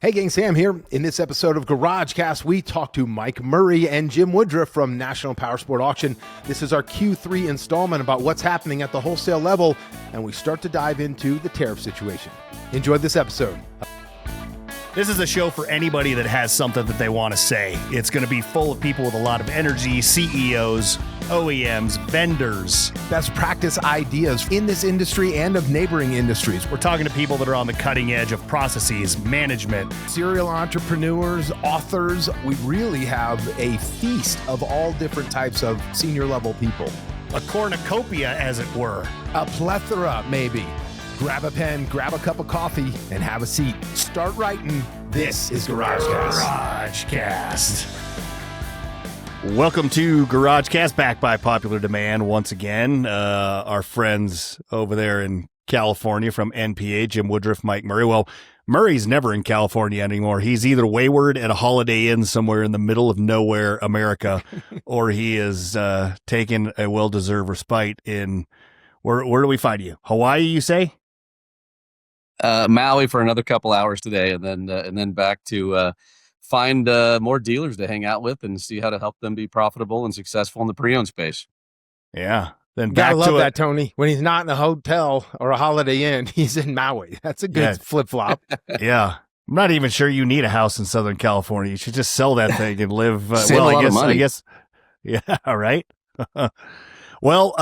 Hey gang, Sam here. In this episode of GarageCast, we talk to Mike Murray and Jim Woodruff from National Powersport Auction. This is our Q3 installment about what's happening at the wholesale level, and we start to dive into the tariff situation. Enjoy this episode. This is a show for anybody that has something that they want to say. It's going to be full of people with a lot of energy, CEOs, OEMs, vendors. Best practice ideas in this industry and of neighboring industries. We're talking to people that are on the cutting edge of processes, management. Serial entrepreneurs, authors. We really have a feast of all different types of senior level people. A cornucopia, as it were. A plethora, maybe. Grab a pen, grab a cup of coffee, and have a seat. Start writing. This is GarageCast. Welcome to GarageCast, back by popular demand once again. Our friends over there in California from NPA, Jim Woodruff, Mike Murray. Well, Murray's never in California anymore. He's either wayward at a Holiday Inn somewhere in the middle of nowhere, America, or he is taking a well-deserved respite in, where do we find you? Hawaii, you say? Maui for another couple hours today, and then back to find more dealers to hang out with and see how to help them be profitable and successful in the pre-owned space. Yeah. Then Gotta back love to that, it. Tony. When he's not in a hotel or a Holiday Inn, he's in Maui. That's a good flip-flop. Yeah. I'm not even sure you need a house in Southern California. You should just sell that thing and live. Save a lot of money. I guess. Yeah. Right. Well,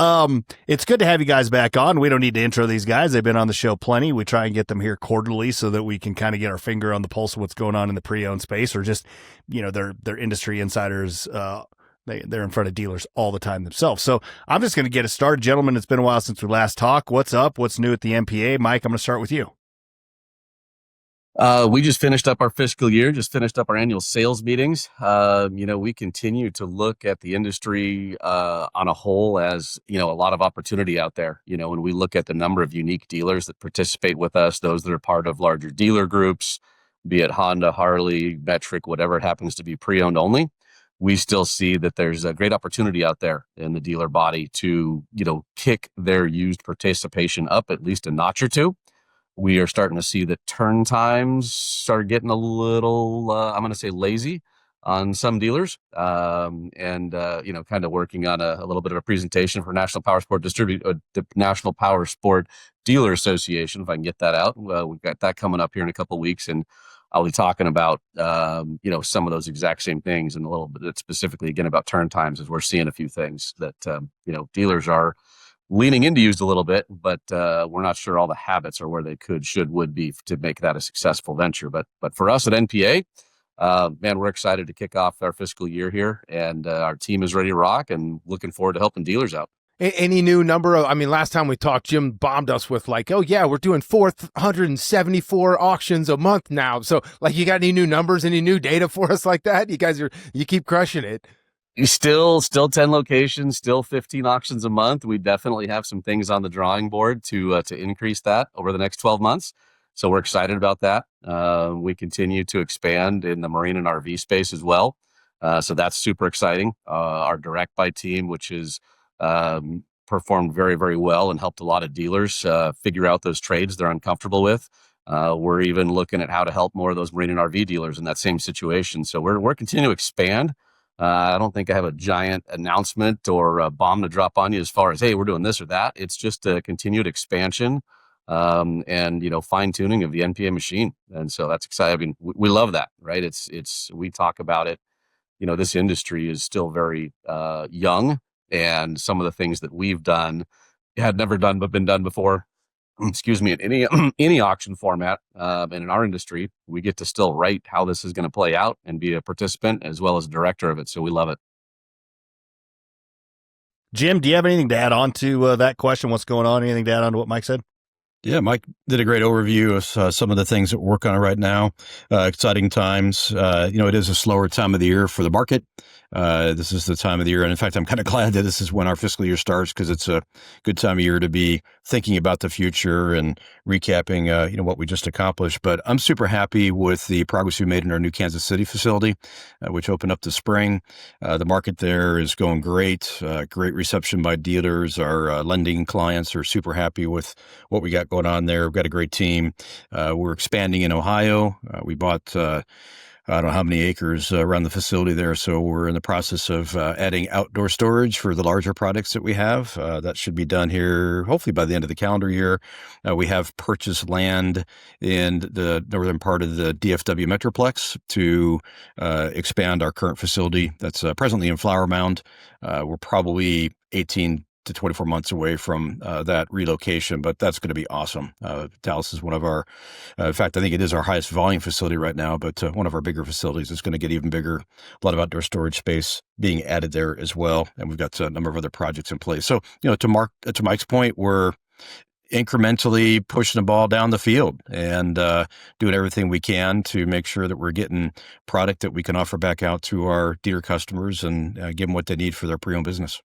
it's good to have you guys back on. We don't need to intro these guys. They've been on the show plenty. We try and get them here quarterly so that we can kind of get our finger on the pulse of what's going on in the pre-owned space, or just, they're industry insiders. They're in front of dealers all the time themselves. So I'm just going to get us started. Gentlemen, it's been a while since we last talked. What's up? What's new at the NPA? Mike, I'm going to start with you. We just finished up our fiscal year, just finished up our annual sales meetings. We continue to look at the industry on a whole as, a lot of opportunity out there. When we look at the number of unique dealers that participate with us, those that are part of larger dealer groups, be it Honda, Harley, Metric, whatever it happens to be pre-owned only, we still see that there's a great opportunity out there in the dealer body to, kick their used participation up at least a notch or two. We are starting to see that turn times are getting a little, I'm going to say lazy on some dealers, kind of working on a little bit of a presentation for National Powersport the National Powersport Dealer Association, if I can get that out. We've got that coming up here in a couple of weeks, and I'll be talking about, some of those exact same things, and a little bit specifically again about turn times, as we're seeing a few things that, dealers are leaning into used a little bit, but we're not sure all the habits are where they would be to make that a successful venture. But for us at NPA, we're excited to kick off our fiscal year here, and our team is ready to rock and looking forward to helping dealers out. Any new number of, last time we talked, Jim bombed us with like, oh yeah, we're doing 474 auctions a month now. So like, you got any new numbers, any new data for us like that? You keep crushing it. Still 10 locations, still 15 auctions a month. We definitely have some things on the drawing board to increase that over the next 12 months. So we're excited about that. We continue to expand in the marine and RV space as well. So that's super exciting. Our direct buy team, which is performed very, very well and helped a lot of dealers figure out those trades they're uncomfortable with. We're even looking at how to help more of those marine and RV dealers in that same situation. So we're continuing to expand. I don't think I have a giant announcement or a bomb to drop on you as far as, hey, we're doing this or that. It's just a continued expansion and fine tuning of the NPA machine. And so that's exciting. We love that, right? We talk about it. This industry is still very young, and some of the things that we've done had never done but been done before. In any auction format, and in our industry, we get to still write how this is going to play out and be a participant as well as a director of it. So we love it. Jim, do you have anything to add on to that question? What's going on? Anything to add on to what Mike said? Yeah, Mike did a great overview of some of the things that we're working on right now. Exciting times. It is a slower time of the year for the market. This is the time of the year. And in fact, I'm kind of glad that this is when our fiscal year starts, because it's a good time of year to be thinking about the future and recapping, what we just accomplished. But I'm super happy with the progress we made in our new Kansas City facility, which opened up this spring. The market there is going great. Great reception by dealers. Our lending clients are super happy with what we got going on there. We've got a great team. We're expanding in Ohio. We bought I don't know how many acres around the facility there. So we're in the process of adding outdoor storage for the larger products that we have. That should be done here hopefully by the end of the calendar year. We have purchased land in the northern part of the DFW Metroplex to expand our current facility that's presently in Flower Mound. We're probably 18 to 24 months away from that relocation, but that's going to be awesome. Dallas is one of our, in fact, I think it is our highest volume facility right now, but one of our bigger facilities is going to get even bigger. A lot of outdoor storage space being added there as well. And we've got a number of other projects in place. So, to Mike's point, we're incrementally pushing the ball down the field and doing everything we can to make sure that we're getting product that we can offer back out to our dealer customers and give them what they need for their pre-owned business.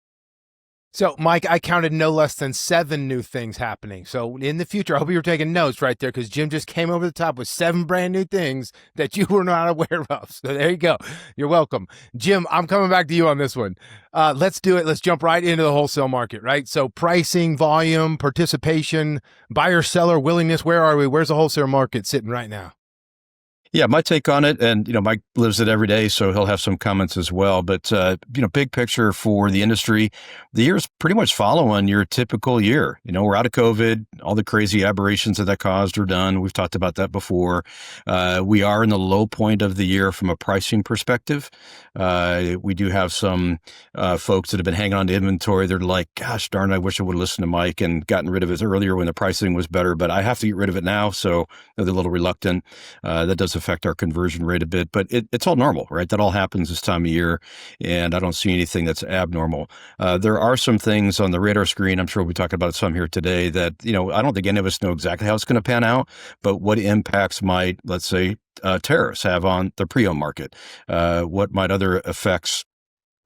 So, Mike, I counted no less than 7 new things happening. So, in the future, I hope you were taking notes right there because Jim just came over the top with 7 brand new things that you were not aware of. So, there you go. You're welcome. Jim, I'm coming back to you on this one. Let's do it. Let's jump right into the wholesale market, right? So, pricing, volume, participation, buyer, seller, willingness. Where are we? Where's the wholesale market sitting right now? Yeah, my take on it, and Mike lives it every day, so he'll have some comments as well. But big picture for the industry, the year is pretty much following your typical year. We're out of COVID, all the crazy aberrations that caused are done. We've talked about that before. We are in the low point of the year from a pricing perspective. We do have some folks that have been hanging on to inventory. They're like, "Gosh darn, I wish I would have listened to Mike and gotten rid of it earlier when the pricing was better, but I have to get rid of it now." So they're a little reluctant. That does affect our conversion rate a bit, but it's all normal, right? That all happens this time of year, and I don't see anything that's abnormal. There are some things on the radar screen, I'm sure we'll be talking about some here today, that, I don't think any of us know exactly how it's going to pan out, but what impacts might, let's say, tariffs have on the pre-owned market? What might other effects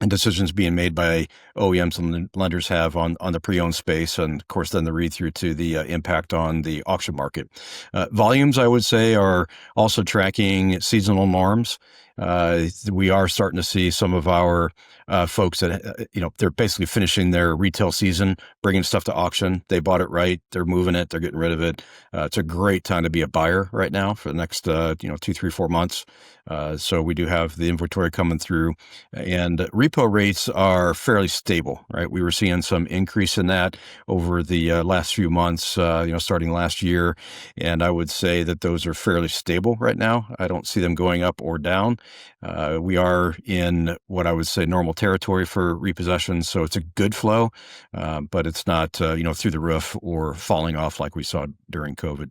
and decisions being made by OEMs and lenders have on the pre-owned space, and of course then the read through to the impact on the auction market. Volumes, I would say, are also tracking seasonal norms. We are starting to see some of our folks that, they're basically finishing their retail season, bringing stuff to auction. They bought it right. They're moving it. They're getting rid of it. It's a great time to be a buyer right now for the next, 2, 3, 4 months. So we do have the inventory coming through, and repo rates are fairly stable, right? We were seeing some increase in that over the last few months, starting last year. And I would say that those are fairly stable right now. I don't see them going up or down. We are in what I would say normal territory for repossessions. So it's a good flow, but it's not, through the roof or falling off like we saw during COVID.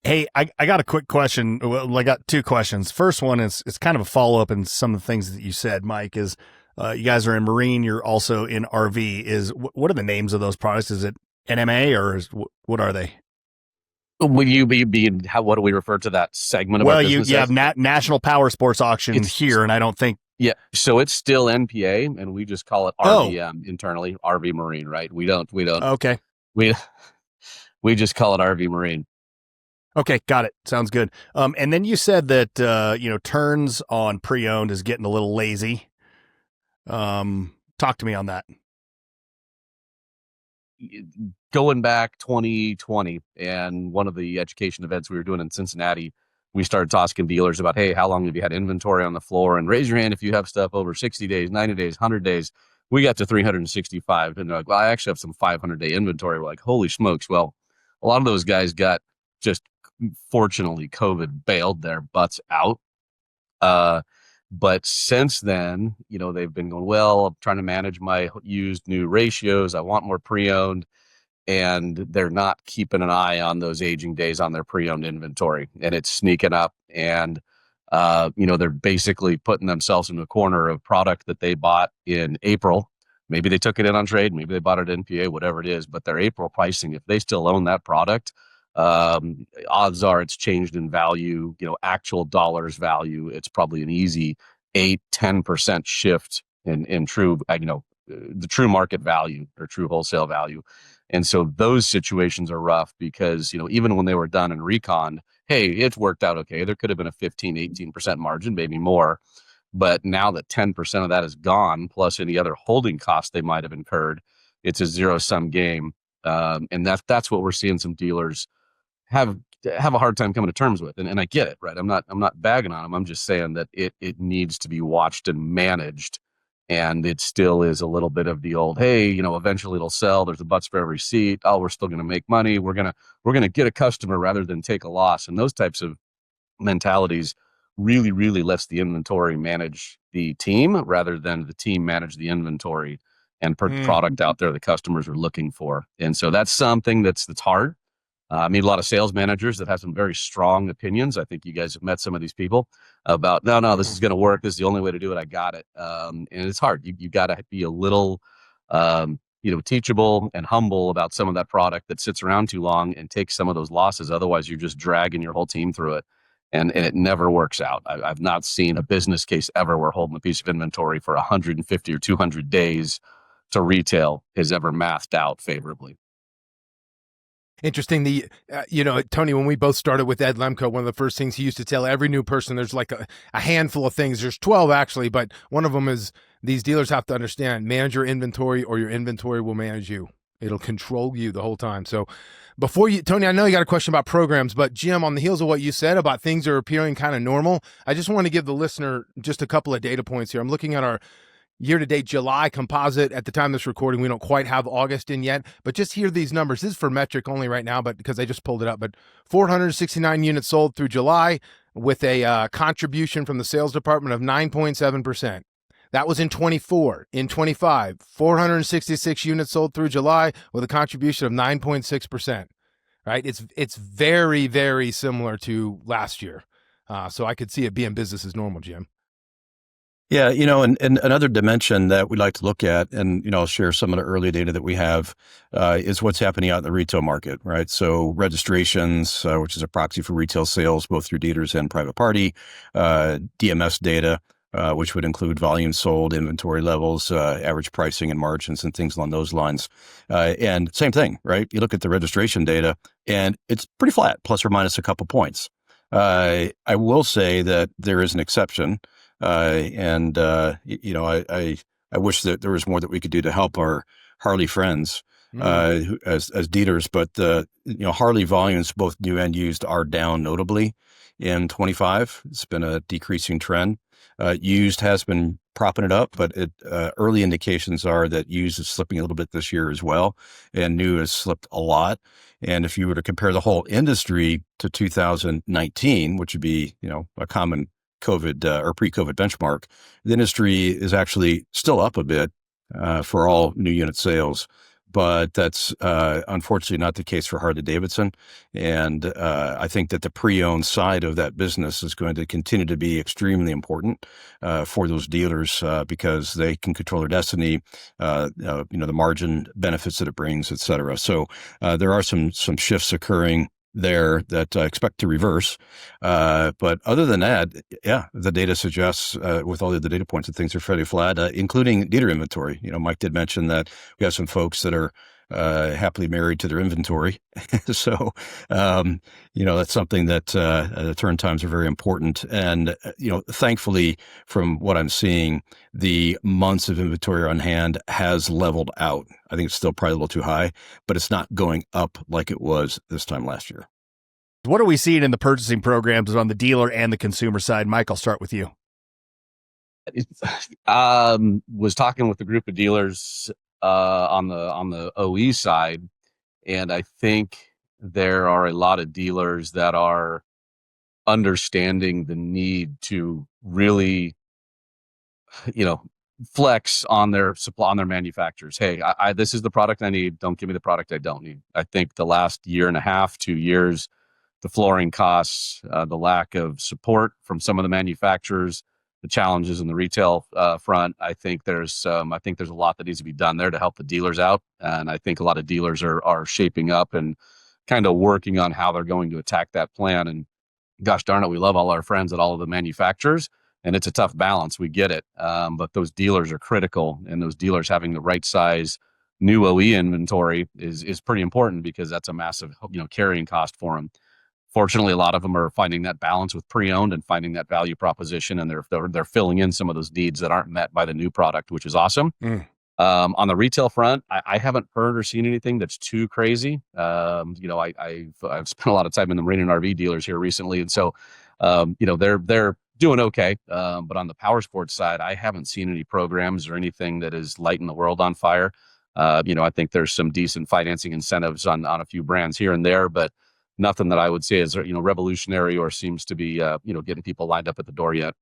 Hey, I got a quick question. Well, I got 2 questions. First one is, it's kind of a follow-up in some of the things that you said, Mike, is you guys are in marine, you're also in RV. What are the names of those products? Is it NMA or what are they? Would you what do we refer to that segment of our business? You have National Powersport Auction here, and I don't think. Yeah, so it's still NPA, and we just call it RVM internally, RV Marine, right? We don't. Okay. We just call it RV Marine. Okay, got it. Sounds good. And then you said that turns on pre-owned is getting a little lazy. Talk to me on that. Going back 2020, and one of the education events we were doing in Cincinnati, we started talking dealers about, hey, how long have you had inventory on the floor? And raise your hand if you have stuff over 60 days, 90 days, 100 days. We got to 365, and they're like, well, I actually have some 500-day inventory. We're like, holy smokes. Well, a lot of those guys got just, fortunately, COVID bailed their butts out. But since then, they've been going, well, I'm trying to manage my used new ratios. I want more pre-owned. And they're not keeping an eye on those aging days on their pre-owned inventory. And it's sneaking up. And, they're basically putting themselves in a corner of product that they bought in April. Maybe they took it in on trade. Maybe they bought it at NPA, whatever it is. But their April pricing, if they still own that product, odds are it's changed in value, actual dollars value. It's probably an easy 8-10% shift in true, the true market value or true wholesale value. And so those situations are rough because, even when they were done and reconned, hey, it's worked out okay. There could have been a 15-18% margin, maybe more. But now that 10% of that is gone, plus any other holding costs they might have incurred, it's a zero-sum game. And that's what we're seeing some dealers have a hard time coming to terms with. And I get it, right? I'm not bagging on them. I'm just saying that it needs to be watched and managed. And it still is a little bit of the old, hey, eventually it'll sell. There's a butts for every seat. Oh, we're still going to make money. We're going to get a customer rather than take a loss. And those types of mentalities really, really lets the inventory manage the team rather than the team manage the inventory and put the product out there the customers are looking for. And so that's something that's hard. I meet a lot of sales managers that have some very strong opinions. I think you guys have met some of these people about, no, this is going to work. This is the only way to do it. I got it. And it's hard. You got to be a little, teachable and humble about some of that product that sits around too long and takes some of those losses. Otherwise, you're just dragging your whole team through it. And it never works out. I've not seen a business case ever where holding a piece of inventory for 150 or 200 days to retail is ever mathed out favorably. Interesting. Tony, when we both started with Ed Lemko, one of the first things he used to tell every new person, there's like a handful of things. There's 12 actually, but one of them is these dealers have to understand, manage your inventory or your inventory will manage you. It'll control you the whole time. So Tony, I know you got a question about programs, but Jim, on the heels of what you said about things are appearing kind of normal, I just want to give the listener just a couple of data points here. I'm looking at our year-to-date July composite. At the time of this recording, we don't quite have August in yet, but just hear these numbers. This is for metric only right now, but because I just pulled it up, but 469 units sold through July with a contribution from the sales department of 9.7%. That was in 24. In 25, 466 units sold through July with a contribution of 9.6%. Right? It's very, very similar to last year. So I could see it being business as normal, Jim. Yeah, and another dimension that we like to look at, and, I'll share some of the early data that we have, is what's happening out in the retail market, right? So registrations, which is a proxy for retail sales, both through dealers and private party, DMS data, which would include volume sold, inventory levels, average pricing and margins and things along those lines. And same thing, right? You look at the registration data and it's pretty flat, plus or minus a couple points. I will say that there is an exception. I wish that there was more that we could do to help our Harley friends as dealers, but Harley volumes, both new and used, are down notably in 25. It's been a decreasing trend. Used has been propping it up, but early indications are that used is slipping a little bit this year as well, and new has slipped a lot. And if you were to compare the whole industry to 2019, which would be a common COVID or pre-COVID benchmark, the industry is actually still up a bit for all new unit sales, but that's unfortunately not the case for Harley-Davidson. And I think that the pre-owned side of that business is going to continue to be extremely important for those dealers because they can control their destiny, the margin benefits that it brings, et cetera. So there are some shifts occurring there that I expect to reverse. But other than that, yeah, the data suggests with all of the data points that things are fairly flat, including dealer inventory. Mike did mention that we have some folks that are happily married to their inventory. So, that's something that the turn times are very important. And, thankfully, from what I'm seeing, the months of inventory on hand has leveled out. I think it's still probably a little too high, but it's not going up like it was this time last year. What are we seeing in the purchasing programs on the dealer and the consumer side? Mike, I'll start with you. Was talking with a group of dealers on the OE side, and I think there are a lot of dealers that are understanding the need to really, flex on their supply, on their manufacturers. Hey, I this is the product I need. Don't give me the product I don't need. I think the last year and a half, 2 years, the flooring costs, the lack of support from some of the manufacturers, the challenges in the retail front. I think there's a lot that needs to be done there to help the dealers out. And I think a lot of dealers are shaping up and kind of working on how they're going to attack that plan. And gosh darn it, we love all our friends at all of the manufacturers, and it's a tough balance. We get it. But those dealers are critical, and those dealers having the right size new OE inventory is pretty important because that's a massive, carrying cost for them. Fortunately, a lot of them are finding that balance with pre-owned and finding that value proposition, and they're filling in some of those needs that aren't met by the new product, which is awesome. On the retail front, I haven't heard or seen anything that's too crazy. I've spent a lot of time in the marine and RV dealers here recently, and so they're doing okay. But on the power sports side, I haven't seen any programs or anything that is lighting the world on fire. I think there's some decent financing incentives on a few brands here and there, but nothing that I would say is revolutionary or seems to be getting people lined up at the door yet.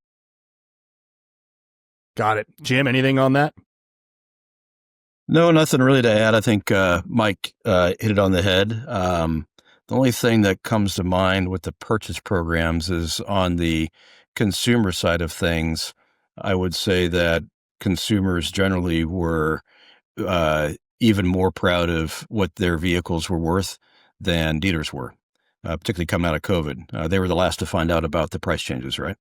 Got it. Jim, anything on that? No, nothing really to add. I think Mike hit it on the head. The only thing that comes to mind with the purchase programs is on the consumer side of things. I would say that consumers generally were even more proud of what their vehicles were worth than dealers were, particularly coming out of COVID. They were the last to find out about the price changes, right?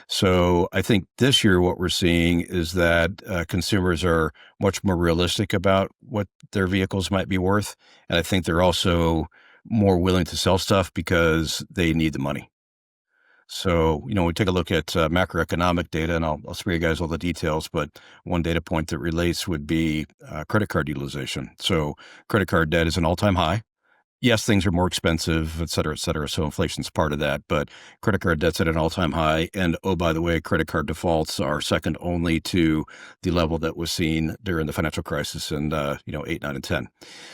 So I think this year what we're seeing is that consumers are much more realistic about what their vehicles might be worth. And I think they're also more willing to sell stuff because they need the money. So, we take a look at macroeconomic data, and I'll spare you guys all the details, but one data point that relates would be credit card utilization. So credit card debt is an all-time high. Yes, things are more expensive, et cetera, et cetera. So inflation's part of that, but credit card debt's at an all-time high. And oh, by the way, credit card defaults are second only to the level that was seen during the financial crisis in 8, 9, and 10.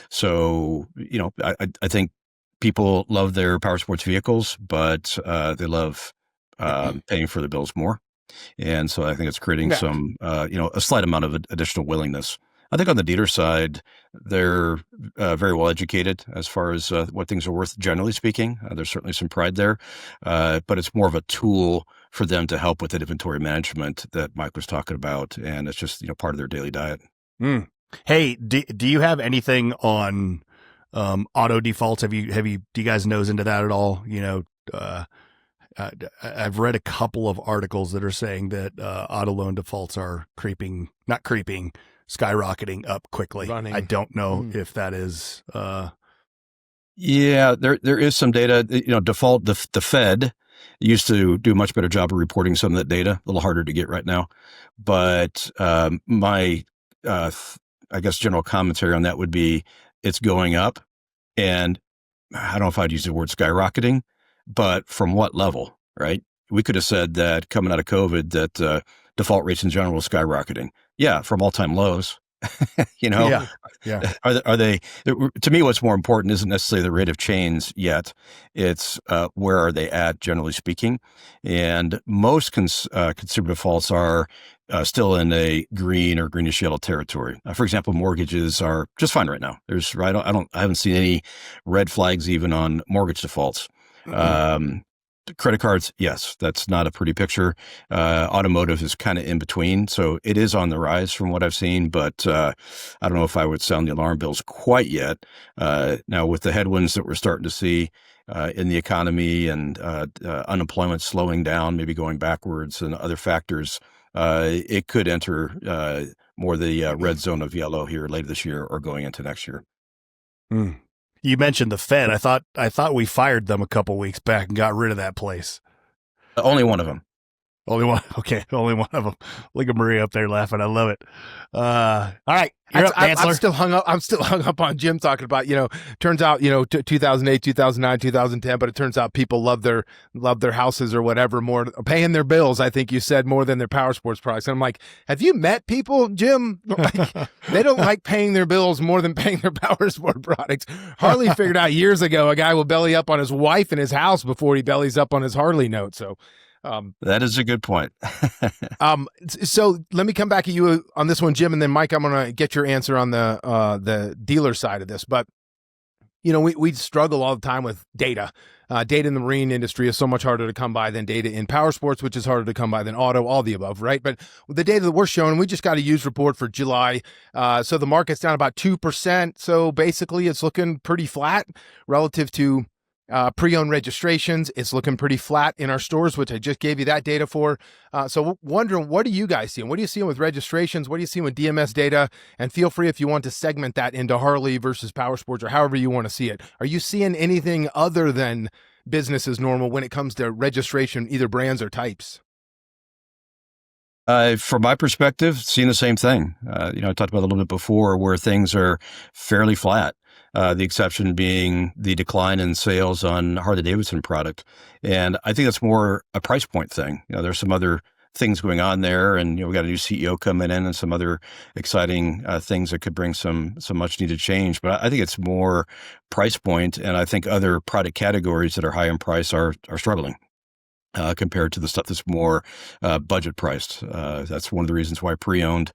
So, I think people love their power sports vehicles, but they love paying for the bills more. And so I think it's creating some, a slight amount of additional willingness. I think on the dealer side, they're very well educated as far as what things are worth, generally speaking. There's certainly some pride there, but it's more of a tool for them to help with the inventory management that Mike was talking about, and it's just part of their daily diet. Mm. Hey, do you have anything on auto defaults? Do you guys nose into that at all? I've read a couple of articles that are saying that auto loan defaults are skyrocketing up quickly. Running. I don't know if that is. Yeah, there is some data. Default the Fed used to do a much better job of reporting some of that data. A little harder to get right now, but my I guess general commentary on that would be it's going up, and I don't know if I'd use the word skyrocketing, but from what level, right? We could have said that coming out of COVID that default rates in general were skyrocketing. Yeah, from all-time lows. Yeah. Are they? To me, what's more important isn't necessarily the rate of change yet. It's where are they at, generally speaking. And most consumer defaults are still in a green or greenish yellow territory. For example, mortgages are just fine right now. I haven't seen any red flags even on mortgage defaults. Credit cards, yes, that's not a pretty picture. Automotive is kind of in between, so it is on the rise from what I've seen, but I don't know if I would sound the alarm bells quite yet. Now, with the headwinds that we're starting to see in the economy and unemployment slowing down, maybe going backwards, and other factors, it could enter more the red zone of yellow here later this year or going into next year. You mentioned the Fed. I thought we fired them a couple weeks back and got rid of that place. Only one of them. Only one. Okay, only one of them. Look at Maria up there laughing. I love it. All right, you're up, Dantzler. I'm still hung up on Jim talking about, turns out, 2008, 2009, 2010, but it turns out people love their houses or whatever more, paying their bills, I think you said, more than their power sports products. And I'm like, have you met people, Jim? They don't like paying their bills more than paying their power sport products. Harley figured out years ago a guy will belly up on his wife and his house before he bellies up on his Harley note. So that is a good point. So let me come back at you on this one, Jim, and then Mike, I'm going to get your answer on the dealer side of this. But, we struggle all the time with data. Data in the marine industry is so much harder to come by than data in power sports, which is harder to come by than auto, all the above, right? But the data that we're showing, we just got a used report for July. So the market's down about 2%. So basically it's looking pretty flat relative to pre-owned registrations. It's looking pretty flat in our stores, which I just gave you that data for. So wondering, what are you guys seeing? What are you seeing with registrations? What are you seeing with DMS data? And feel free if you want to segment that into Harley versus power sports or however you want to see it. Are you seeing anything other than business as normal when it comes to registration, either brands or types? From my perspective, seeing the same thing. I talked about a little bit before where things are fairly flat. The exception being the decline in sales on Harley-Davidson product. And I think that's more a price point thing. There's some other things going on there, and we got a new CEO coming in and some other exciting things that could bring some much needed change. But I think it's more price point, and I think other product categories that are high in price are struggling. Compared to the stuff that's more budget priced. That's one of the reasons why pre-owned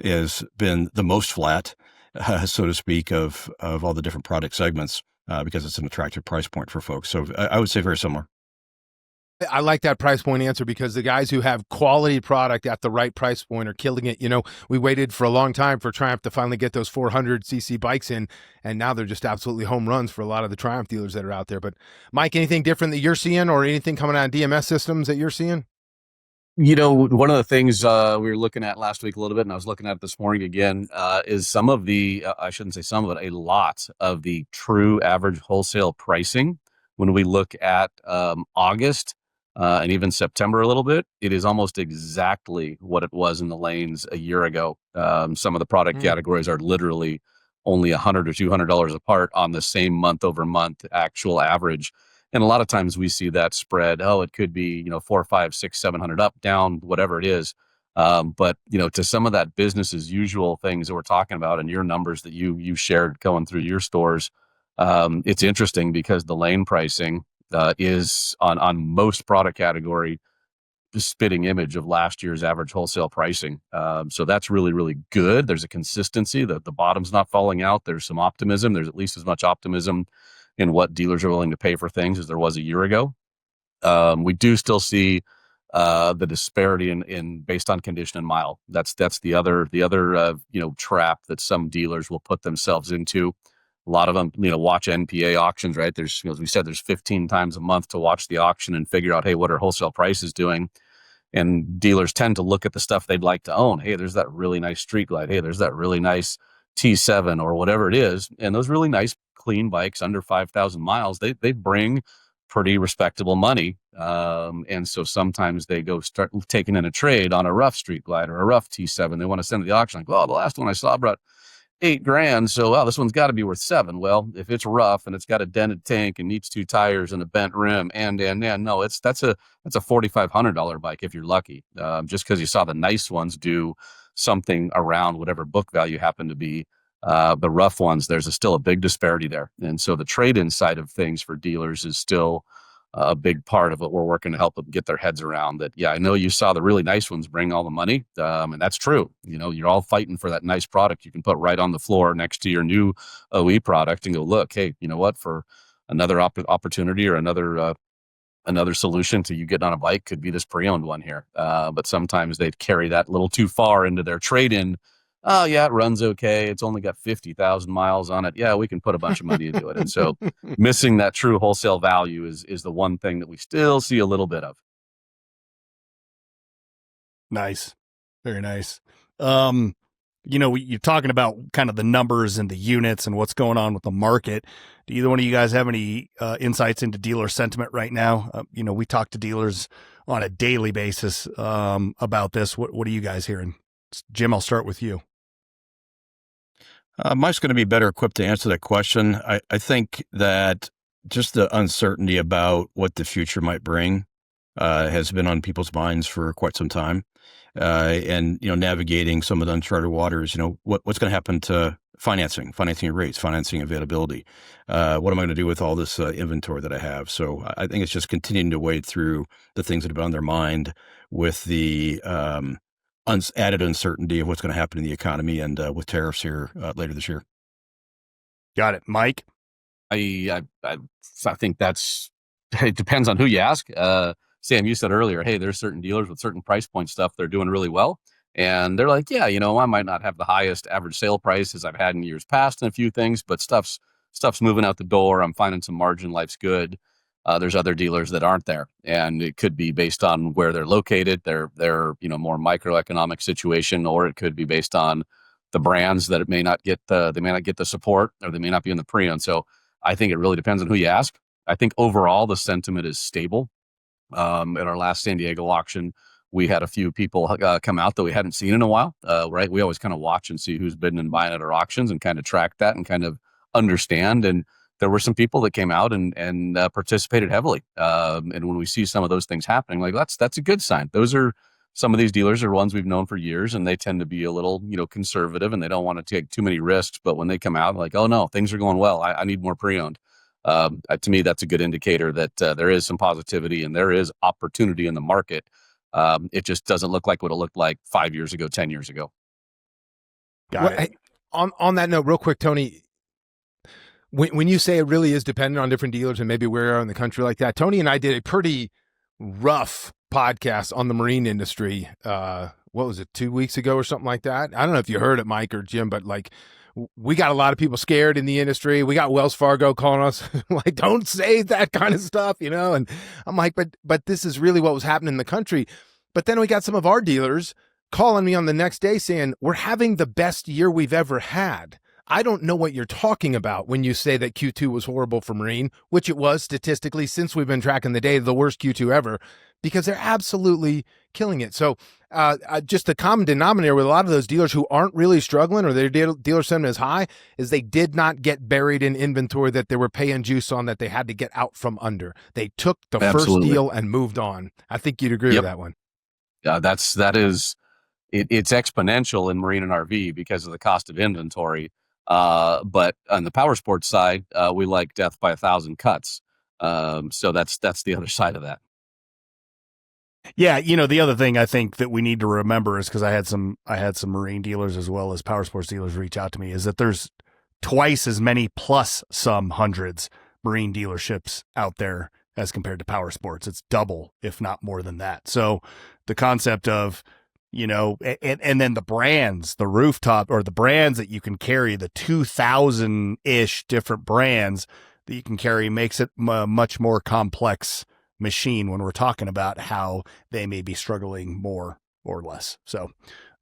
has been the most flat, so to speak, of all the different product segments, because it's an attractive price point for folks. So I would say very similar. I like that price point answer because the guys who have quality product at the right price point are killing it. We waited for a long time for Triumph to finally get those 400cc bikes in, and now they're just absolutely home runs for a lot of the Triumph dealers that are out there. But Mike, anything different that you're seeing or anything coming out of DMS systems that you're seeing? One of the things we were looking at last week a little bit, and I was looking at it this morning again, is some of the, I shouldn't say some of it, a lot of the true average wholesale pricing. When we look at August and even September a little bit, it is almost exactly what it was in the lanes a year ago. Some of the product categories are literally only $100 or $200 apart on the same month over month actual average. And a lot of times we see that spread. Oh, it could be, 4, 5, 6, 700 up, down, whatever it is. But to some of that business as usual things that we're talking about and your numbers that you shared going through your stores, it's interesting because the lane pricing is on most product category the spitting image of last year's average wholesale pricing. So that's really, really good. There's a consistency that the bottom's not falling out. There's some optimism. There's at least as much optimism in what dealers are willing to pay for things as there was a year ago. We do still see the disparity in based on condition and mile. That's the other trap that some dealers will put themselves into. A lot of them, watch NPA auctions, right? There's, as we said, there's 15 times a month to watch the auction and figure out, hey, what are wholesale prices doing? And dealers tend to look at the stuff they'd like to own. Hey, there's that really nice Street Glide. Hey, there's that really nice T7 or whatever it is. And those really nice, clean bikes under 5,000 miles, they bring pretty respectable money. And so sometimes they go start taking in a trade on a rough Street Glide or a rough T7. They want to send to the auction. Like, well, the last one I saw brought $8,000. So, well, this one's got to be worth $7,000. Well, if it's rough and it's got a dented tank and needs 2 tires and a bent rim and no, that's a $4,500 bike if you're lucky. Just because you saw the nice ones do something around whatever book value happened to be. The rough ones, there's still a big disparity there. And so the trade-in side of things for dealers is still a big part of what we're working to help them get their heads around. That, yeah, I know you saw the really nice ones bring all the money, and that's true. You're all fighting for that nice product you can put right on the floor next to your new OE product and go, look, hey, you know what, for another opportunity or another solution to you getting on a bike could be this pre-owned one here. But sometimes they carry that a little too far into their trade-in. Oh, yeah, it runs okay. It's only got 50,000 miles on it. Yeah, we can put a bunch of money into it. And so missing that true wholesale value is the one thing that we still see a little bit of. Nice. Very nice. You're talking about kind of the numbers and the units and what's going on with the market. Do either one of you guys have any insights into dealer sentiment right now? We talk to dealers on a daily basis about this. What are you guys hearing? Jim, I'll start with you. Mike's going to be better equipped to answer that question. I think that just the uncertainty about what the future might bring has been on people's minds for quite some time. And navigating some of the uncharted waters, what's going to happen to financing rates, financing availability? What am I going to do with all this inventory that I have? So I think it's just continuing to wade through the things that have been on their mind with the added uncertainty of what's going to happen in the economy and with tariffs here later this year. Got it. Mike? I think it depends on who you ask. Sam, you said earlier, hey, there's certain dealers with certain price point stuff they're doing really well. And they're like, yeah, I might not have the highest average sale price as I've had in years past in a few things, but stuff's moving out the door. I'm finding some margin. Life's good. There's other dealers that aren't there, and it could be based on where they're located, their more microeconomic situation, or it could be based on the brands that may not get the support, or they may not be in the pre-owned. So I think it really depends on who you ask. I think overall the sentiment is stable. At our last San Diego auction, We had a few people come out that we hadn't seen in a while, right? We always kind of watch and see who's bidding and buying at our auctions and kind of track that and kind of understand. And there were some people that came out and participated heavily. And when we see some of those things happening, like that's a good sign. Those are some of these dealers are ones we've known for years, and they tend to be a little, conservative, and they don't want to take too many risks. But when they come out, like, oh no, things are going well. I need more pre-owned. To me, that's a good indicator that there is some positivity and there is opportunity in the market. It just doesn't look like what it looked like 5 years ago, 10 years ago. Got it. Hey, on that note, real quick, Tony, when you say it really is dependent on different dealers and maybe where you are in the country like that, Tony and I did a pretty rough podcast on the marine industry. What was it, 2 weeks ago or something like that? I don't know if you heard it, Mike or Jim, but like we got a lot of people scared in the industry. We got Wells Fargo calling us like, don't say that kind of stuff, and I'm like, but this is really what was happening in the country. But then we got some of our dealers calling me on the next day saying, we're having the best year we've ever had. I don't know what you're talking about when you say that Q2 was horrible for marine, which it was statistically since we've been tracking the data, the worst Q2 ever, because they're absolutely killing it. So just the common denominator with a lot of those dealers who aren't really struggling or their dealer sentiment is high is they did not get buried in inventory that they were paying juice on that they had to get out from under. They took the first deal and moved on. I think you'd agree with that one. Yeah, it's exponential in marine and RV because of the cost of inventory. But on the power sports side, we like death by 1,000 cuts. So that's the other side of that. Yeah, the other thing I think that we need to remember is because I had some marine dealers as well as power sports dealers reach out to me is that there's twice as many plus some hundreds marine dealerships out there as compared to power sports. It's double, if not more than that. So the concept of and then the brands, the rooftop or the brands that you can carry, the 2,000-ish different brands that you can carry makes it a much more complex machine when we're talking about how they may be struggling more or less. So,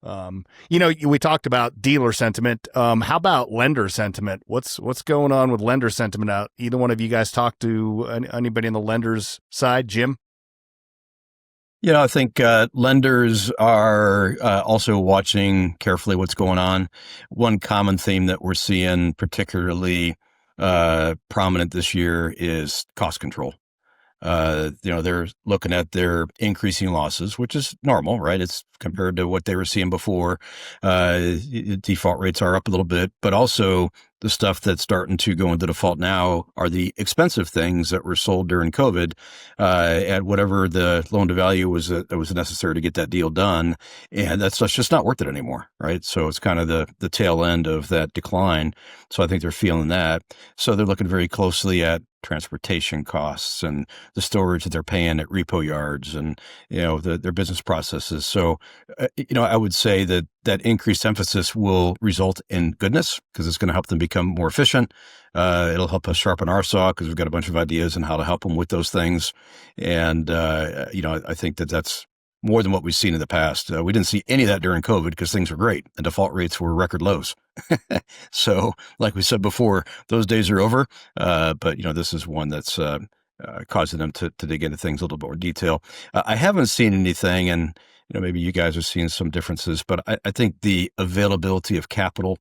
we talked about dealer sentiment. How about lender sentiment? What's going on with lender sentiment out? Either one of you guys talk to anybody on the lender's side, Jim? I think lenders are also watching carefully what's going on. One common theme that we're seeing particularly prominent this year is cost control. They're looking at their increasing losses, which is normal, right? It's compared to what they were seeing before. Default rates are up a little bit, but also the stuff that's starting to go into default now are the expensive things that were sold during COVID at whatever the loan to value was that was necessary to get that deal done. And that's just not worth it anymore, right? So it's kind of the tail end of that decline. So I think they're feeling that. So they're looking very closely at transportation costs and the storage that they're paying at repo yards and, their business processes. So, I would say that increased emphasis will result in goodness because it's going to help them become more efficient. It'll help us sharpen our saw because we've got a bunch of ideas on how to help them with those things. And, I think that's more than what we've seen in the past. We didn't see any of that during COVID because things were great and default rates were record lows. So like we said before, those days are over. But this is one that's causing them to dig into things a little bit more detail. I haven't seen anything, and maybe you guys are seeing some differences, but I think the availability of capital,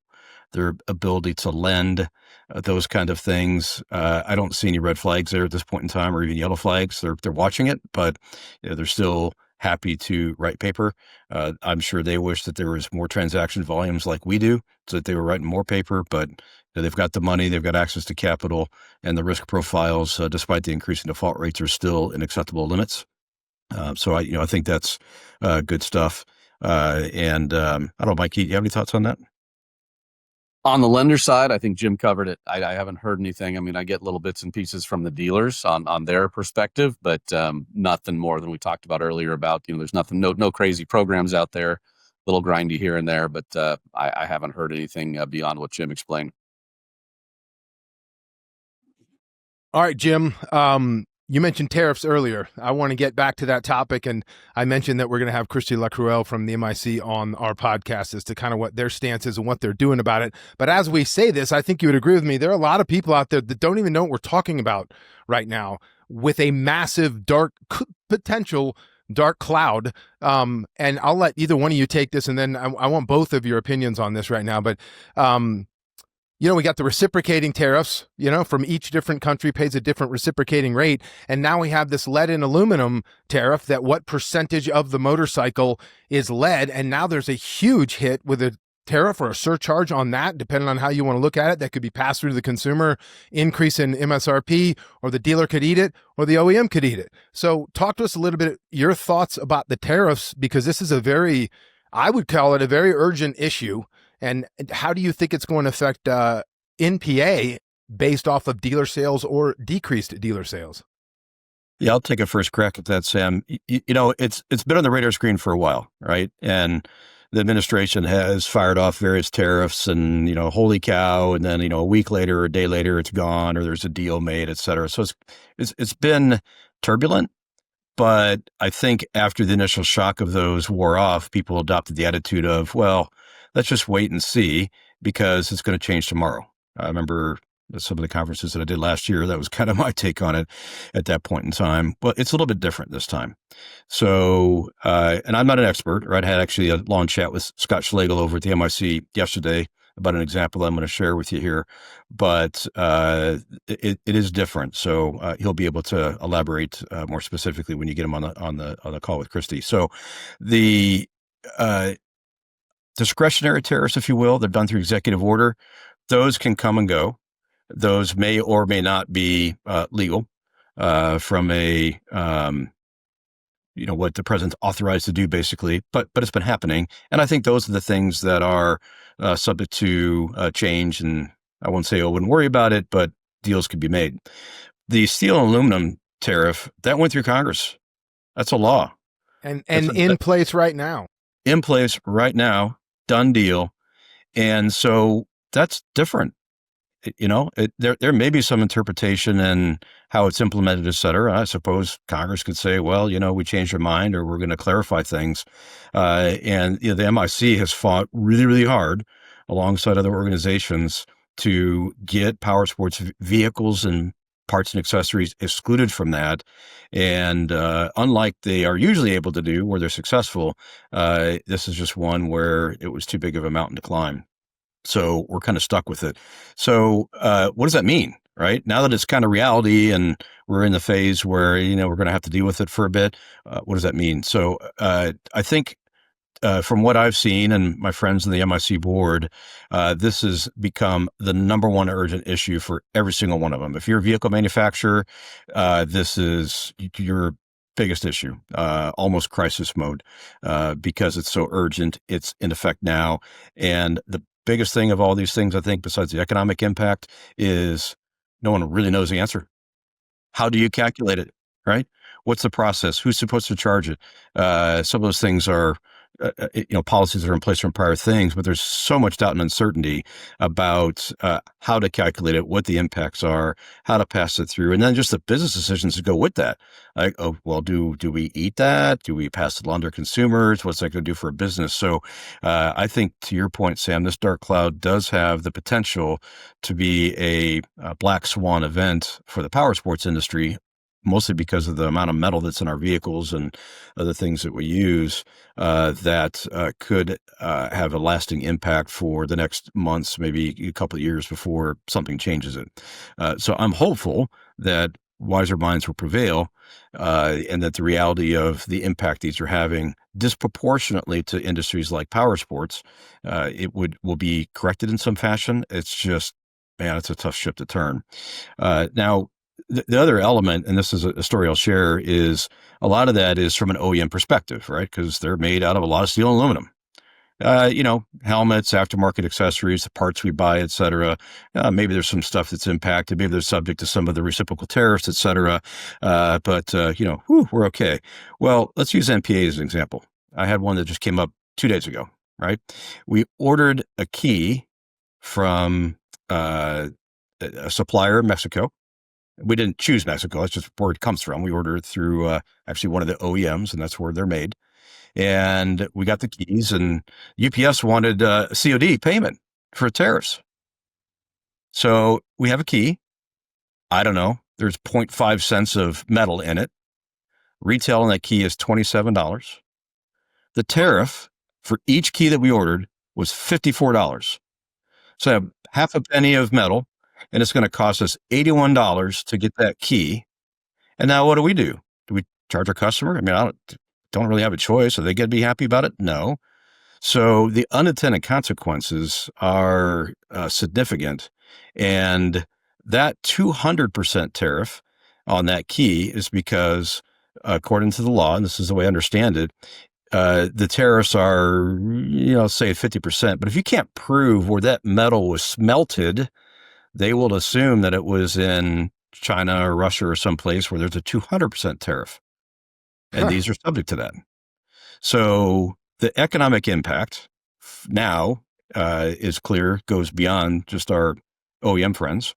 their ability to lend, those kind of things. I don't see any red flags there at this point in time, or even yellow flags. They're watching it, but they're still happy to write paper. I'm sure they wish that there was more transaction volumes like we do, so that they were writing more paper, but they've got the money, they've got access to capital, and the risk profiles, despite the increase in default rates, are still in acceptable limits. So I think that's good stuff. And I don't know, Mike, you have any thoughts on that? On the lender side, I think Jim covered it. I haven't heard anything. I mean, I get little bits and pieces from the dealers on their perspective, but nothing more than we talked about earlier about, there's nothing, no crazy programs out there, a little grindy here and there, but I haven't heard anything beyond what Jim explained. All right, Jim. You mentioned tariffs earlier. I want to get back to that topic, and I mentioned that we're going to have Christy Lacruelle from the MIC on our podcast as to kind of what their stance is and what they're doing about it. But as we say this, I think you would agree with me. There are a lot of people out there that don't even know what we're talking about right now, with a massive dark potential dark cloud. And I'll let either one of you take this, and then I want both of your opinions on this right now. But we got the reciprocating tariffs, from each different country pays a different reciprocating rate. And now we have this lead and aluminum tariff, that what percentage of the motorcycle is lead. And now there's a huge hit with a tariff or a surcharge on that, depending on how you want to look at it, that could be passed through to the consumer, increase in MSRP, or the dealer could eat it, or the OEM could eat it. So talk to us a little bit, your thoughts about the tariffs, because this is I would call it a very urgent issue. And how do you think it's going to affect NPA based off of dealer sales or decreased dealer sales? Yeah, I'll take a first crack at that, Sam. It's been on the radar screen for a while, right? And the administration has fired off various tariffs and, holy cow. And then, a week later or a day later, it's gone, or there's a deal made, et cetera. So it's been turbulent. But I think after the initial shock of those wore off, people adopted the attitude of, well, let's just wait and see, because it's going to change tomorrow. I remember some of the conferences that I did last year. That was kind of my take on it at that point in time. But it's a little bit different this time. So, and I'm not an expert, right? I had actually a long chat with Scott Schlegel over at the MIC yesterday about an example that I'm going to share with you here. But it is different. So he'll be able to elaborate more specifically when you get him on the call with Christy. So the discretionary tariffs, if you will, they're done through executive order. Those can come and go. Those may or may not be legal from a what the president's authorized to do, basically. But it's been happening, and I think those are the things that are subject to change. And I won't say I wouldn't worry about it, but deals could be made. The steel and aluminum tariff that went through Congress. That's a law, and in place right now. In place right now, done deal, and so that's different. There may be some interpretation in how it's implemented, et cetera. I suppose Congress could say, well, we changed our mind, or we're going to clarify things. And the MIC has fought really, really hard alongside other organizations to get power sports vehicles and parts and accessories excluded from that. And unlike they are usually able to do where they're successful, this is just one where it was too big of a mountain to climb. So we're kind of stuck with it. So what does that mean, right? Now that it's kind of reality and we're in the phase where, we're going to have to deal with it for a bit, what does that mean? So I think from what I've seen and my friends in the MIC board, this has become the number one urgent issue for every single one of them. If you're a vehicle manufacturer, this is your biggest issue, almost crisis mode, because it's so urgent. It's in effect now. And the biggest thing of all these things, I think, besides the economic impact, is no one really knows the answer. How do you calculate it, right? What's the process? Who's supposed to charge it? Some of those things are, policies that are in place from prior things, but there's so much doubt and uncertainty about how to calculate it, what the impacts are, how to pass it through, and then just the business decisions that go with that. Like, oh, well, do we eat that? Do we pass it on to consumers? What's that going to do for a business? So I think, to your point, Sam, this dark cloud does have the potential to be a black swan event for the power sports industry, mostly because of the amount of metal that's in our vehicles and other things that we use, that could have a lasting impact for the next months, maybe a couple of years before something changes it. So I'm hopeful that wiser minds will prevail, and that the reality of the impact these are having disproportionately to industries like power sports, will be corrected in some fashion. It's just, man, it's a tough ship to turn. Now, the other element, and this is a story I'll share, is a lot of that is from an OEM perspective, right? Because they're made out of a lot of steel and aluminum. Helmets, aftermarket accessories, the parts we buy, et cetera. Maybe there's some stuff that's impacted. Maybe they're subject to some of the reciprocal tariffs, et cetera. But we're okay. Well, let's use NPA as an example. I had one that just came up 2 days ago, right? We ordered a key from a supplier in Mexico. We didn't choose Mexico. That's just where it comes from. We ordered it through actually one of the OEMs, and that's where they're made. And we got the keys, and UPS wanted COD payment for tariffs. So we have a key. I don't know. There's 0.5 cents of metal in it. Retail on that key is $27. The tariff for each key that we ordered was $54. So I have half a penny of metal, and it's going to cost us $81 to get that key. And now what do? Do we charge our customer? I mean, I don't really have a choice. Are they going to be happy about it? No. So the unintended consequences are significant. And that 200% tariff on that key is because, according to the law, and this is the way I understand it, the tariffs are, say 50%. But if you can't prove where that metal was smelted, they will assume that it was in China or Russia or someplace where there's a 200% tariff. And these are subject to that. So the economic impact now is clear, goes beyond just our OEM friends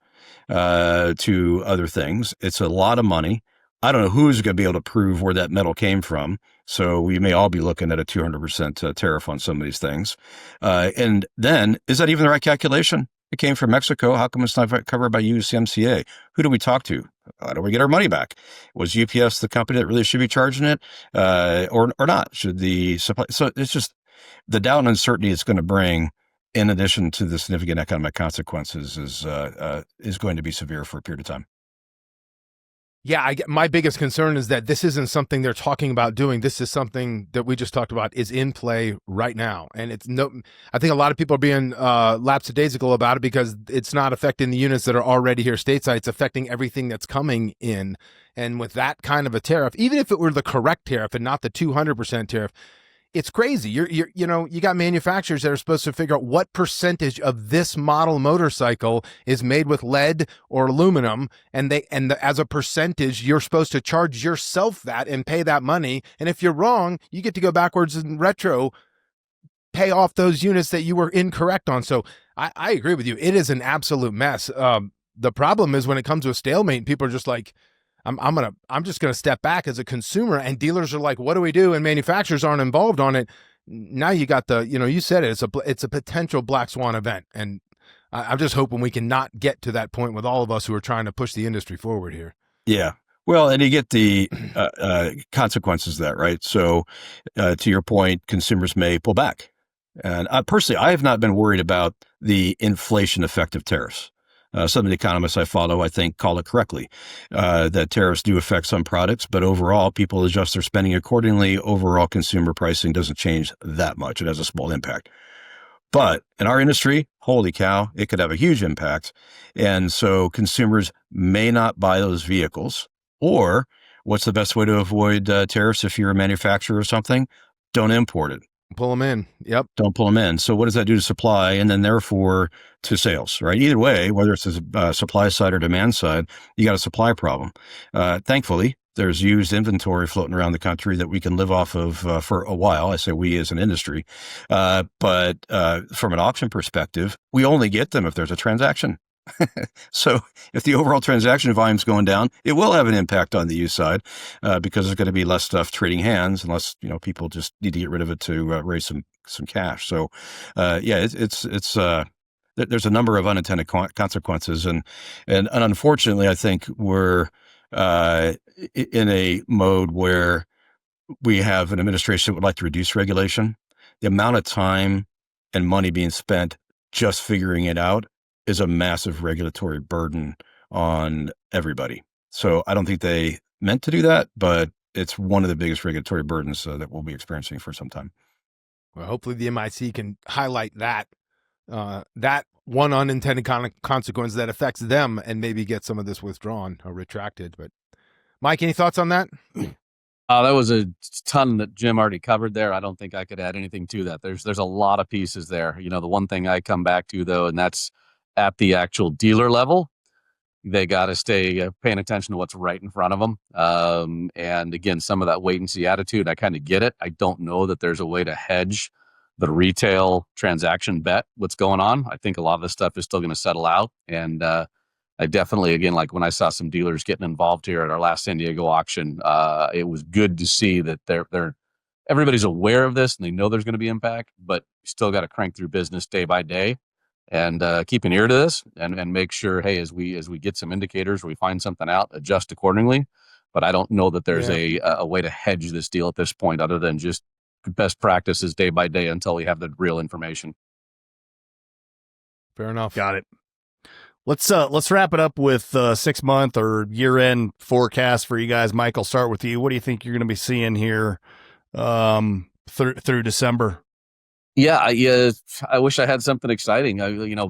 to other things. It's a lot of money. I don't know who's going to be able to prove where that metal came from. So we may all be looking at a 200% tariff on some of these things. And then, is that even the right calculation? It came from Mexico. How come it's not covered by USMCA? Who do we talk to? How do we get our money back? Was UPS the company that really should be charging it, or not? Should the supply? So it's just the doubt and uncertainty it's going to bring, in addition to the significant economic consequences, is going to be severe for a period of time. Yeah, my biggest concern is that this isn't something they're talking about doing. This is something that we just talked about is in play right now. And I think a lot of people are being lapsadaisical about it because it's not affecting the units that are already here stateside. It's affecting everything that's coming in. And with that kind of a tariff, even if it were the correct tariff and not the 200% tariff, it's crazy. You got manufacturers that are supposed to figure out what percentage of this model motorcycle is made with lead or aluminum, and as a percentage, you're supposed to charge yourself that and pay that money. And if you're wrong, you get to go backwards and retro pay off those units that you were incorrect on. So I agree with you. It is an absolute mess. The problem is when it comes to a stalemate, people are just like, I'm just gonna step back as a consumer, and dealers are like, what do we do? And manufacturers aren't involved on it. Now you got you said it, it's a potential black swan event, and I'm just hoping we can not get to that point with all of us who are trying to push the industry forward here. Yeah. Well, and you get the consequences of that, right? So to your point, consumers may pull back. And personally, I have not been worried about the inflation effect of tariffs. Some of the economists I follow, I think, call it correctly, that tariffs do affect some products, but overall, people adjust their spending accordingly. Overall, consumer pricing doesn't change that much. It has a small impact. But in our industry, holy cow, it could have a huge impact. And so consumers may not buy those vehicles. Or what's the best way to avoid tariffs if you're a manufacturer or something? Don't import it. Pull them in. Yep. Don't pull them in. So what does that do to supply and then therefore to sales, right? Either way, whether it's the supply side or demand side, you got a supply problem. Thankfully, there's used inventory floating around the country that we can live off of for a while. I say we as an industry. But from an auction perspective, we only get them if there's a transaction. So if the overall transaction volume is going down, it will have an impact on the used side because there's going to be less stuff trading hands unless, people just need to get rid of it to raise some cash. So, it's there's a number of unintended consequences. And unfortunately, I think we're in a mode where we have an administration that would like to reduce regulation. The amount of time and money being spent just figuring it out is a massive regulatory burden on everybody. So I don't think they meant to do that, but it's one of the biggest regulatory burdens that we'll be experiencing for some time. Well, hopefully the MIC can highlight that one unintended consequence that affects them and maybe get some of this withdrawn or retracted. But Mike, any thoughts on that? That was a ton that Jim already covered there. I don't think I could add anything to that. There's a lot of pieces there. The one thing I come back to though, and that's at the actual dealer level, they got to stay paying attention to what's right in front of them. And again, some of that wait and see attitude, I kind of get it. I don't know that there's a way to hedge the retail transaction bet what's going on. I think a lot of this stuff is still going to settle out. And I definitely, again, like when I saw some dealers getting involved here at our last San Diego auction, it was good to see that everybody's aware of this and they know there's going to be impact, but you still got to crank through business day by day and keep an ear to this and make sure, hey, as we get some indicators or we find something out, adjust accordingly. but I don't know that there's Yeah. a way to hedge this deal at this point, other than just best practices day by day until we have the real information. Fair enough. Got it. Let's wrap it up with 6-month or year-end forecast for you guys. Mike, I'll start with you. What do you think you're going to be seeing here through December? Yeah, I wish I had something exciting.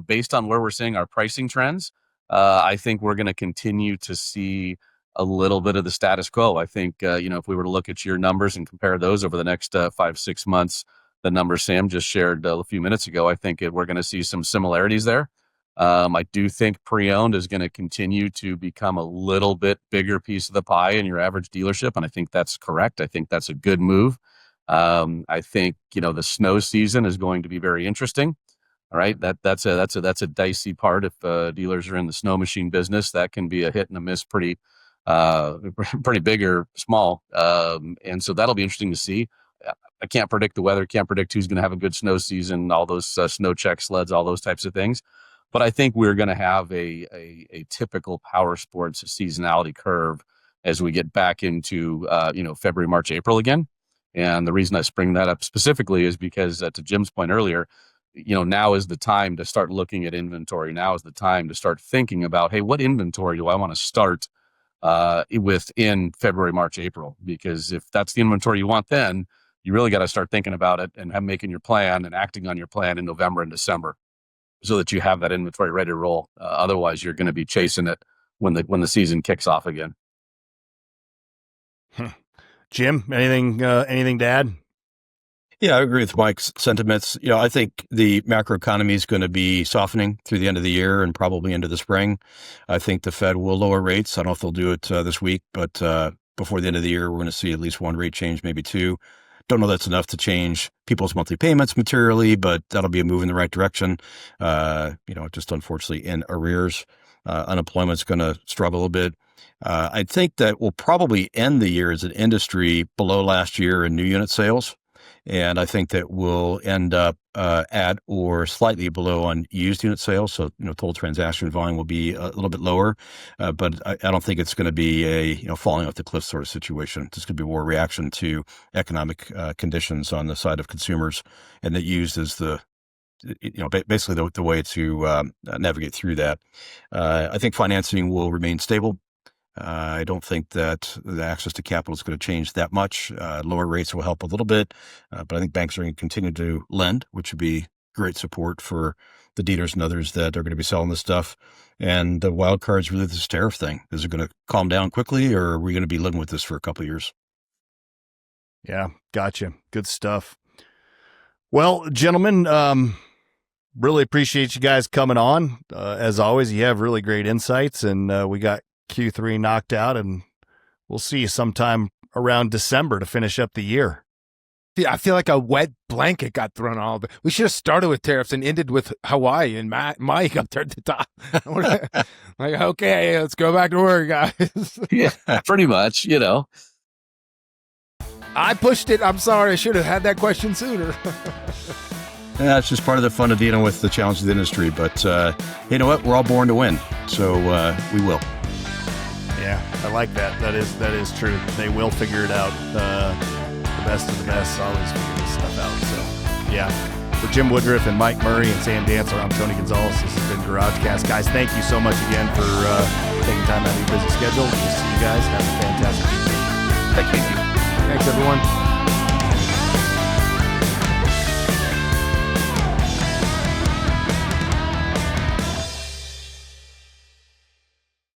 Based on where we're seeing our pricing trends, I think we're going to continue to see a little bit of the status quo. I think, if we were to look at your numbers and compare those over the next 5-6 months, the numbers Sam just shared a few minutes ago, I think we're going to see some similarities there. I do think pre-owned is going to continue to become a little bit bigger piece of the pie in your average dealership, and I think that's correct. I think that's a good move. I think the snow season is going to be very interesting. All right, that's a dicey part. If dealers are in the snow machine business, that can be a hit and a miss, pretty big or small. And so that'll be interesting to see. I can't predict the weather, can't predict who's going to have a good snow season, all those snow check sleds, all those types of things. But I think we're going to have a typical power sports seasonality curve as we get back into February, March, April again. And the reason I spring that up specifically is because to Jim's point earlier, now is the time to start looking at inventory. Now is the time to start thinking about, hey, what inventory do I want to start with in February, March, April? Because if that's the inventory you want, then you really got to start thinking about it and making your plan and acting on your plan in November and December, so that you have that inventory ready to roll. Otherwise, you're going to be chasing it when the season kicks off again. Jim, anything to add? Yeah, I agree with Mike's sentiments. I think the macroeconomy is going to be softening through the end of the year and probably into the spring. I think the Fed will lower rates. I don't know if they'll do it this week, but before the end of the year, we're going to see at least one rate change, maybe two. Don't know that's enough to change people's monthly payments materially, but that'll be a move in the right direction. Just unfortunately in arrears. Unemployment's going to struggle a bit. I think that we'll probably end the year as an industry below last year in new unit sales. And I think that we'll end up at or slightly below on used unit sales. So, total transaction volume will be a little bit lower. But I don't think it's going to be a, falling off the cliff sort of situation. It's going to be more reaction to economic conditions on the side of consumers, and that used as basically the way to navigate through that. I think financing will remain stable. I don't think that the access to capital is going to change that much. Lower rates will help a little bit, but I think banks are going to continue to lend, which would be great support for the dealers and others that are going to be selling this stuff. And the wild card is really this tariff thing. Is it going to calm down quickly, or are we going to be living with this for a couple of years? Yeah, gotcha. Good stuff. Well, gentlemen, really appreciate you guys coming on. As always, you have really great insights, and we got Q3 knocked out, and we'll see you sometime around December to finish up the year. Yeah, I feel like a wet blanket got thrown all over. We should have started with tariffs and ended with Hawaii and Mike up there at the top. Like, okay, let's go back to work, guys. Yeah, pretty much, I pushed it. I'm sorry. I should have had that question sooner. Yeah, it's just part of the fun of dealing with the challenge of the industry. But you know what? We're all born to win, so we will. Yeah, I like that. That is true. They will figure it out. The best of the best always figure this stuff out. So, yeah. For Jim Woodruff and Mike Murray and Sam Dancer, I'm Tony Gonzalez. This has been GarageCast. Guys, thank you so much again for taking time out of your busy schedule. We'll see you guys. Have a fantastic evening. Thank you. Thanks, everyone.